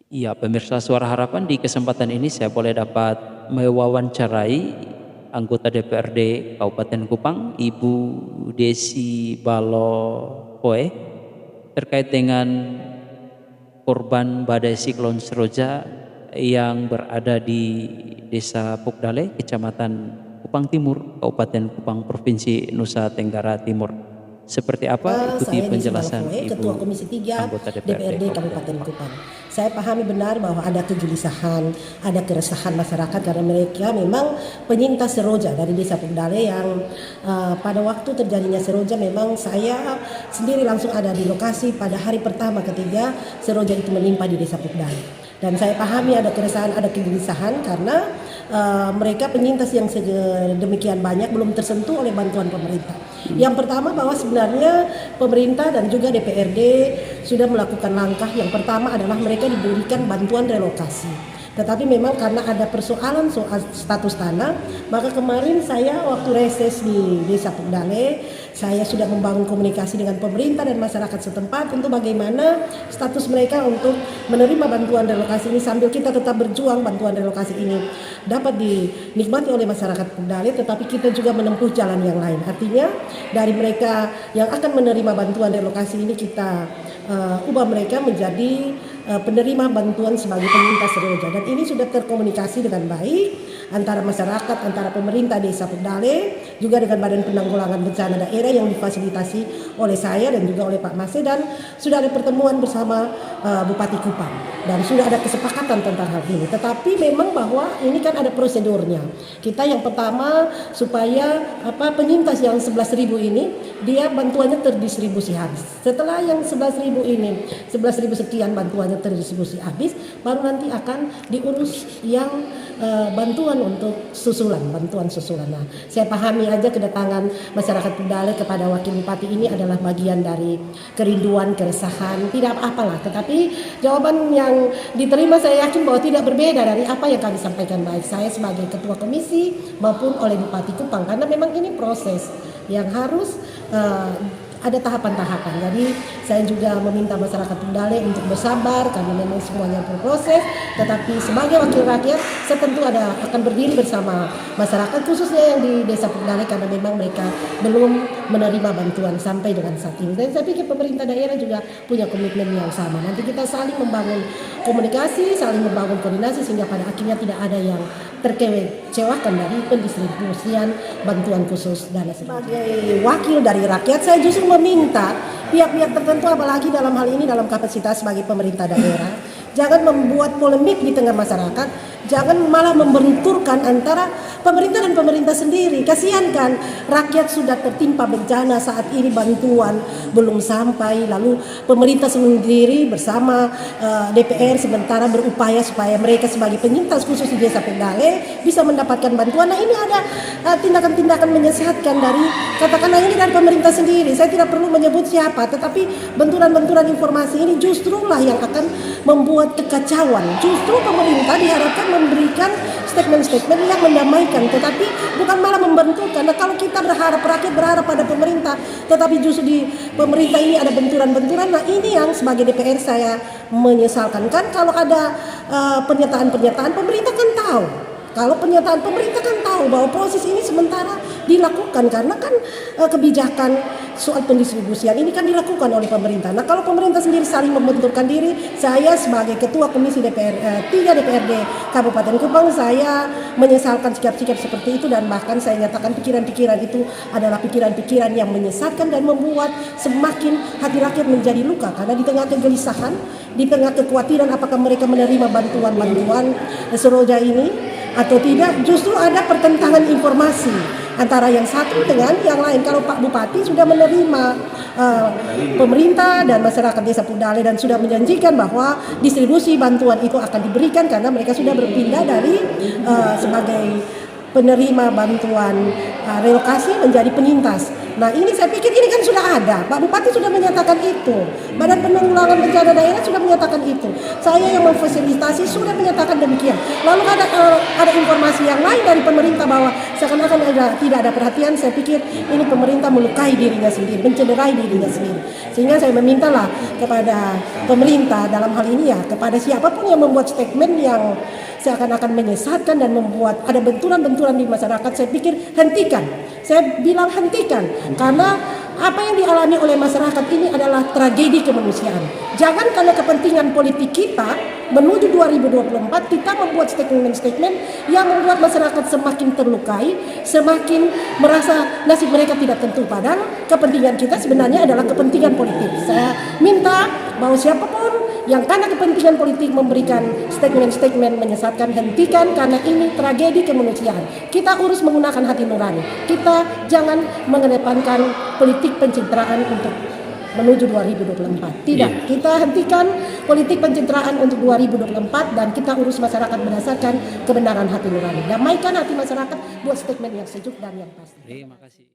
Iya, pemirsa Suara Harapan, di kesempatan ini saya boleh dapat mewawancarai anggota DPRD Kabupaten Kupang, Ibu Desi Balopoe, terkait dengan korban badai siklon Seroja yang berada di Desa Pukdale, Kecamatan Kupang Timur, Kabupaten Kupang, Provinsi Nusa Tenggara Timur. Seperti apa? Ikuti Saya Desi penjelasan Balopoe, Ibu Ketua Komisi 3 anggota DPRD Kabupaten Kabupaten Kupang. Kupang. Saya pahami benar bahwa ada kegelisahan, ada keresahan masyarakat karena mereka memang penyintas seroja dari Desa Pukdale yang pada waktu terjadinya seroja memang saya sendiri langsung ada di lokasi pada hari pertama ketika seroja itu menimpa di Desa Pukdale. Dan saya pahami ada keresahan, ada kegelisahan karena mereka penyintas yang sedemikian banyak belum tersentuh oleh bantuan pemerintah. Yang pertama bahwa sebenarnya pemerintah dan juga DPRD sudah melakukan langkah. Yang pertama adalah mereka diberikan bantuan relokasi. Tetapi memang karena ada persoalan soal status tanah, maka kemarin saya waktu reses di Desa Pukdale, saya sudah membangun komunikasi dengan pemerintah dan masyarakat setempat untuk bagaimana status mereka untuk menerima bantuan relokasi ini sambil kita tetap berjuang bantuan relokasi ini dapat dinikmati oleh masyarakat Pukdale, tetapi kita juga menempuh jalan yang lain. Artinya dari mereka yang akan menerima bantuan relokasi ini kita ubah mereka menjadi penerima bantuan sebagai penyintas seroja, dan ini sudah terkomunikasi dengan baik antara masyarakat, antara pemerintah Desa Pukdale juga dengan Badan Penanggulangan Bencana Daerah yang difasilitasi oleh saya dan juga oleh Pak Mase, dan sudah ada pertemuan bersama Bupati Kupang dan sudah ada kesepakatan tentang hal ini. Tetapi memang bahwa ini kan ada prosedurnya. Kita yang pertama supaya penyintas yang 11.000 ini dia bantuannya terdistribusi habis. Setelah yang 11.000 ini 11.000 sekian bantuannya terdistribusi habis, baru nanti akan diurus yang bantuan untuk susulan, bantuan susulan. Nah, saya pahami aja kedatangan masyarakat Pukdale kepada Wakil Bupati ini adalah bagian dari kerinduan, keresahan, tidak apa-apalah. Tetapi jawaban yang diterima saya yakin bahwa tidak berbeda dari apa yang kami sampaikan, baik saya sebagai Ketua Komisi maupun oleh Bupati Kupang, karena memang ini proses yang harus ada tahapan-tahapan. Jadi saya juga meminta masyarakat Pukdale untuk bersabar karena memang semuanya berproses. Tetapi sebagai wakil rakyat, saya tentu akan berdiri bersama masyarakat khususnya yang di Desa Pukdale karena memang mereka belum menerima bantuan sampai dengan saat ini. Dan saya pikir pemerintah daerah juga punya komitmen yang sama. Nanti kita saling membangun komunikasi, saling membangun koordinasi sehingga pada akhirnya tidak ada yang terkecewakan dari pendistribusian bantuan khusus dana. Sebagai wakil dari rakyat, saya justru meminta pihak-pihak tertentu, apalagi dalam hal ini dalam kapasitas sebagai pemerintah daerah, jangan membuat polemik di tengah masyarakat, jangan malah membenturkan antara pemerintah dan pemerintah sendiri. Kasihan kan, rakyat sudah tertimpa bencana saat ini bantuan belum sampai, lalu pemerintah sendiri bersama DPR sementara berupaya supaya mereka sebagai penyintas khusus di Desa Pukdale bisa mendapatkan bantuan. Nah, ini ada tindakan-tindakan menyesatkan dari, katakanlah ini dari pemerintah sendiri. Saya tidak perlu menyebut siapa, tetapi benturan-benturan informasi ini justrulah yang akan membuat kekacauan. Justru pemerintah diharapkan memberikan statement-statement yang mendamaikan, tetapi bukan malah membenturkan. Nah, kalau kita berharap, rakyat berharap pada pemerintah, tetapi justru di pemerintah ini ada benturan-benturan. Nah, ini yang sebagai DPR saya menyesalkan. Kan kalau ada pernyataan-pernyataan, pemerintah kan tahu. Kalau pernyataan pemerintah kan tahu bahwa proses ini sementara dilakukan karena kan kebijakan soal pendistribusian ini kan dilakukan oleh pemerintah. Nah, kalau pemerintah sendiri saling membenturkan diri, saya sebagai Ketua Komisi 3 DPRD Kabupaten Kupang, saya menyesalkan sikap-sikap seperti itu, dan bahkan saya nyatakan pikiran-pikiran itu adalah pikiran-pikiran yang menyesatkan dan membuat semakin hati rakyat menjadi luka karena di tengah kegelisahan, di tengah kekhawatiran apakah mereka menerima bantuan-bantuan seroja ini atau tidak, justru ada pertentangan informasi antara yang satu dengan yang lain. Kalau Pak Bupati sudah menerima pemerintah dan masyarakat Desa Pukdale dan sudah menjanjikan bahwa distribusi bantuan itu akan diberikan karena mereka sudah berpindah dari sebagai penerima bantuan relokasi menjadi penyintas. Nah ini saya pikir ini kan sudah ada, Pak Bupati sudah menyatakan itu, Badan Penanggulangan Bencana Daerah sudah menyatakan itu, saya yang memfasilitasi sudah menyatakan demikian. Lalu ada informasi yang lain dari pemerintah bahwa seakan-akan tidak ada perhatian. Saya pikir ini pemerintah melukai dirinya sendiri, mencederai dirinya sendiri. Sehingga saya memintalah kepada pemerintah dalam hal ini ya, kepada siapapun yang membuat statement yang seakan-akan menyesatkan dan membuat ada benturan-benturan di masyarakat, saya pikir hentikan. Saya bilang hentikan, karena apa yang dialami oleh masyarakat ini adalah tragedi kemanusiaan. Jangan karena kepentingan politik kita menuju 2024 kita membuat statement-statement yang membuat masyarakat semakin terlukai, semakin merasa nasib mereka tidak tentu. Padahal kepentingan kita sebenarnya adalah kepentingan politik. Saya minta bahwa siapapun yang karena kepentingan politik memberikan statement-statement menyesatkan, hentikan, karena ini tragedi kemanusiaan. Kita urus menggunakan hati nurani. Kita jangan mengedepankan politik pencitraan untuk menuju 2024. Tidak, kita hentikan politik pencitraan untuk 2024 dan kita urus masyarakat berdasarkan kebenaran hati nurani. Damaikan hati masyarakat, buat statement yang sejuk dan yang pasti. Terima kasih.